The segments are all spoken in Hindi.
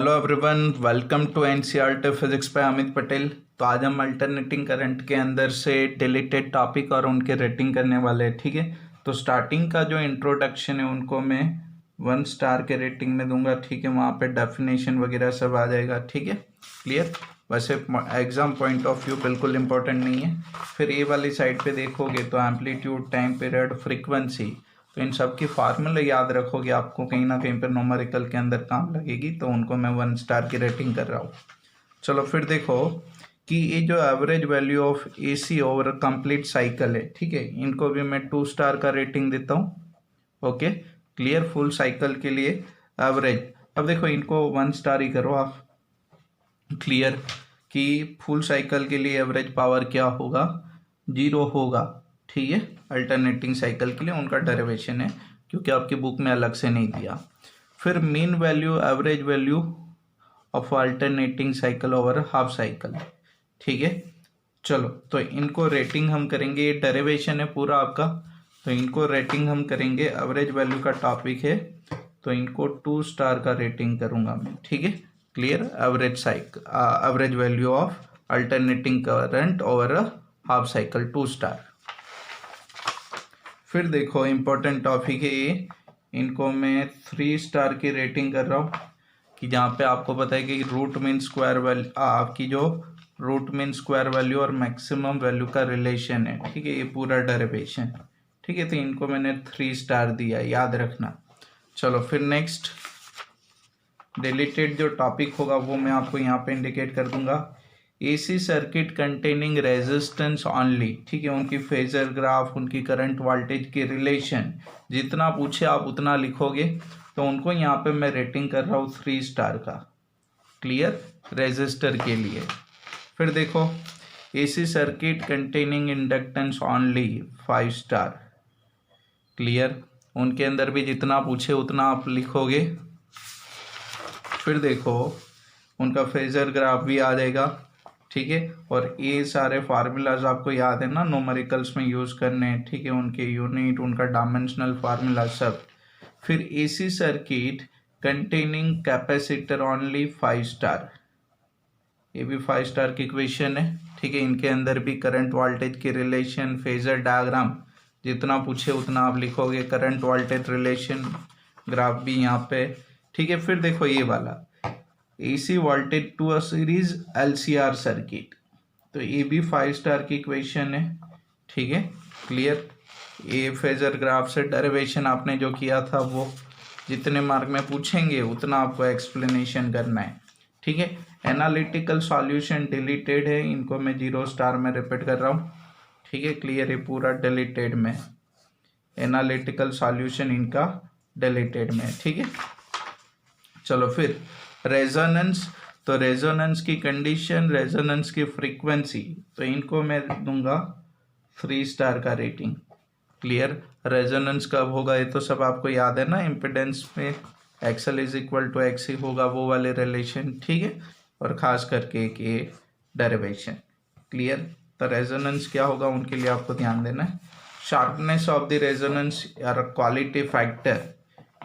Hello everyone, welcome to NCERT physics by Amit Patel. तो आज हम अल्टरनेटिंग करंट के अंदर से डिलीटेड टॉपिक और उनके रेटिंग करने वाले हैं। ठीक है, तो स्टार्टिंग का जो इंट्रोडक्शन है उनको मैं 1 स्टार के रेटिंग में दूंगा। ठीक है, वहाँ पे डेफिनेशन वगैरह सब आ जाएगा। ठीक है, क्लियर। वैसे एग्जाम पॉइंट ऑफ व्यू बिल्कुल इंपॉर्टेंट नहीं है। फिर ये वाली साइड पे देखोगे तो एम्पलीट्यूड, टाइम पीरियड, फ्रीक्वेंसी, तो इन सब की फार्मूला याद रखोगे, आपको कहीं ना कहीं पर न्यूमेरिकल के अंदर काम लगेगी। तो उनको मैं 1 स्टार की रेटिंग कर रहा हूँ। चलो फिर देखो कि ये जो average value of AC over complete cycle है, ठीक है, इनको भी मैं 2 स्टार का रेटिंग देता हूँ। Okay, clear. फुल साइकिल के लिए एवरेज, अब देखो इनको 1 स्टार ही करो आप। क्लियर कि फुल साइकिल के लिए एवरेज पावर क्या होगा, 0 होगा। ठीक है, अल्टरनेटिंग साइकिल के लिए उनका डेरिवेशन है, क्योंकि आपकी बुक में अलग से नहीं दिया। फिर mean value, average value of alternating cycle over half cycle. ठीक है, चलो तो इनको रेटिंग हम करेंगे, ये डेरिवेशन है पूरा आपका, तो इनको रेटिंग हम करेंगे। एवरेज वैल्यू का टॉपिक है तो इनको 2 स्टार का रेटिंग करूंगा मैं। ठीक है, clear. Average cycle, average value of alternating current over half cycle, 2 star. फिर देखो इंपॉर्टेंट टॉपिक है ये, इनको मैं 3 स्टार की रेटिंग कर रहा हूँ। कि जहाँ पे आपको पता है कि रूट मीन स्क्वायर वैल्यू, आपकी जो रूट मीन स्क्वायर वैल्यू और मैक्सिमम वैल्यू का रिलेशन है। ठीक है, ये पूरा डेरिवेशन। ठीक है, तो इनको मैंने 3 स्टार दिया, याद रखना। चलो फिर नेक्स्ट डिलीटेड जो टॉपिक होगा वो मैं आपको यहाँ पे इंडिकेट कर दूंगा। AC circuit containing resistance only. ठीक है, उनकी फेजर ग्राफ, उनकी करंट वोल्टेज की रिलेशन, जितना पूछे आप उतना लिखोगे। तो उनको यहाँ पे मैं रेटिंग कर रहा हूँ 3 स्टार का। क्लियर, रेजिस्टर के लिए। फिर देखो AC circuit containing inductance only, 5 star. Clear, उनके अंदर भी जितना पूछे उतना आप लिखोगे। फिर देखो उनका फेजर ग्राफ भी आ जाएगा। ठीक है, और ये सारे फार्मूलाज आपको याद है ना, न्यूमेरिकल्स में यूज करने हैं। ठीक है, उनके यूनिट, उनका डायमेंशनल फार्मूला सब। फिर AC circuit containing capacitor only, 5 star. ये भी 5 स्टार की इक्वेशन है। ठीक है, इनके अंदर भी करंट वोल्टेज की रिलेशन, फेजर डायग्राम, जितना पूछे उतना आप लिखोगे। करंट वोल्टेज रिलेशन ग्राफ भी यहाँ पे। ठीक है, फिर देखो ये वाला AC voltage to a series LCR circuit, तो ये भी 5 स्टार की इक्वेशन है। ठीक है, क्लियर। ये फेजर ग्राफ से डेरिवेशन आपने जो किया था वो जितने मार्क में पूछेंगे उतना आपको एक्सप्लेनेशन करना है। ठीक है, एनालिटिकल सॉल्यूशन डिलीटेड है, इनको मैं 0 स्टार में रिपीट कर रहा हूँ। ठीक है, क्लियर, ये पूरा डिलीटेड में, एनालिटिकल सॉल्यूशन इनका डिलीटेड में। ठीक है, चलो फिर रेजोनेंस, तो रेजोनेंस की कंडीशन, रेजोनेंस की फ्रीक्वेंसी, तो इनको मैं दूंगा 3 स्टार का रेटिंग। क्लियर, रेजोनेंस कब होगा ये तो सब आपको याद है ना, इम्पिडेंस में XL is equal to XC होगा, वो वाले रिलेशन। ठीक है, और खास करके एक ये डेरिवेशन। क्लियर, तो रेजोनेंस क्या होगा उनके लिए आपको ध्यान देना है। शार्पनेस ऑफ द रेजोनेंस या क्वालिटी फैक्टर।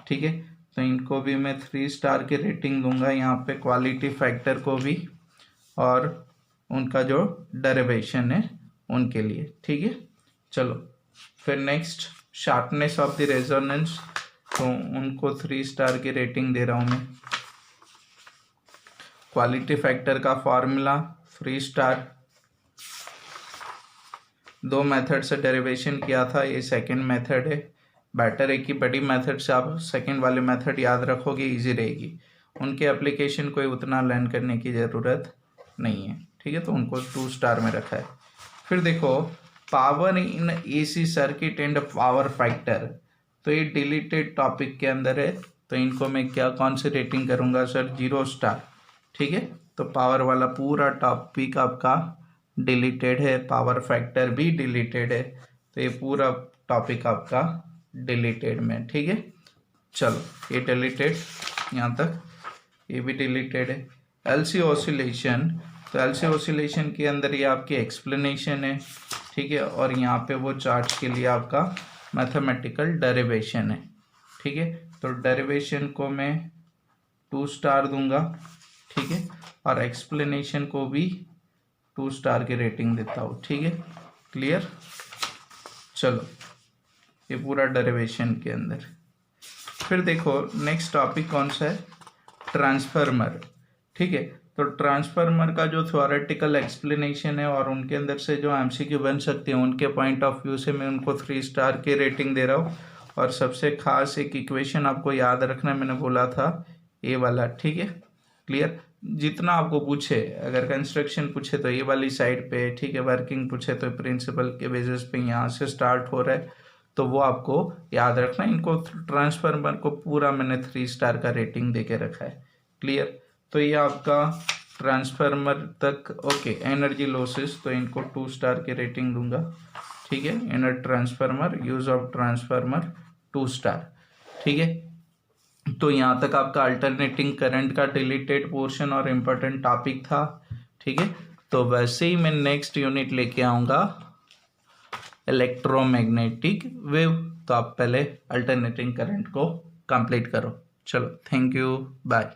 ठीक है, तो इनको भी मैं 3 स्टार की रेटिंग दूंगा यहाँ पे, क्वालिटी फैक्टर को भी और उनका जो डेरिवेशन है उनके लिए। ठीक है, चलो फिर next sharpness of the resonance, तो उनको 3 स्टार की रेटिंग दे रहा हूँ मैं। क्वालिटी फैक्टर का फॉर्मूला 3 स्टार। 2 मेथड से डेरिवेशन किया था, ये सेकंड मेथड है। बेटर है कि बड़ी मेथड से आप सेकंड वाले मेथड याद रखोगे, इजी रहेगी। उनके एप्लीकेशन कोई उतना लर्न करने की ज़रूरत नहीं है। ठीक है, तो उनको 2 स्टार में रखा है। फिर देखो power in AC circuit and power factor, तो ये डिलीटेड टॉपिक के अंदर है, तो इनको मैं क्या, कौन सी रेटिंग करूँगा सर, 0 स्टार। ठीक है, तो पावर वाला पूरा टॉपिक आपका डिलीटेड है, पावर फैक्टर भी डिलीटेड है, तो ये पूरा टॉपिक आपका डिलीटेड में। ठीक है, चलो ये डिलीटेड यहाँ तक, ये भी डिलीटेड है। एलसी ऑसिलेशन, तो एलसी ऑसिलेशन के अंदर ये आपकी एक्सप्लेनेशन है। ठीक है, और यहाँ पे वो चार्ट के लिए आपका मैथमेटिकल डेरिवेशन है। ठीक है, तो डेरिवेशन को मैं 2 स्टार दूंगा, ठीक है, और एक्सप्लेनेशन को भी 2 स्टार की रेटिंग देता हूँ, ठीक है, क्लियर। चलो ये पूरा डेरिवेशन के अंदर। फिर देखो नेक्स्ट टॉपिक कौन सा है, ट्रांसफार्मर, ठीक है। तो ट्रांसफार्मर का जो थ्योरेटिकल एक्सप्लेनेशन है और उनके अंदर से जो एमसीक्यू बन सकते हैं उनके पॉइंट ऑफ व्यू से मैं उनको 3 स्टार की रेटिंग दे रहा हूँ। और सबसे खास एक इक्वेशन आपको याद रखना, मैंने बोला था ए वाला, ठीक है, क्लियर। जितना आपको पूछे, अगर कंस्ट्रक्शन पूछे तो ए वाली साइड पे, ठीक है, वर्किंग पूछे तो प्रिंसिपल के बेसिस पे यहाँ से स्टार्ट हो रहा है, तो वो आपको याद रखना। इनको ट्रांसफार्मर को पूरा मैंने 3 स्टार का रेटिंग दे के रखा है, क्लियर। तो ये आपका ट्रांसफार्मर तक ओके। एनर्जी लॉसेस तो इनको 2 स्टार की रेटिंग दूंगा, ठीक है। Inner transformer, use of transformer 2 star, ठीक है। तो यहाँ तक आपका अल्टरनेटिंग करंट का डिलीटेड पोर्शन और इम्पोर्टेंट टॉपिक था, ठीक है। तो वैसे ही मैं नेक्स्ट यूनिट लेके आऊँगा इलेक्ट्रोमैग्नेटिक वेव। तो आप पहले अल्टरनेटिंग करंट को कंप्लीट करो। चलो, थैंक यू, बाय।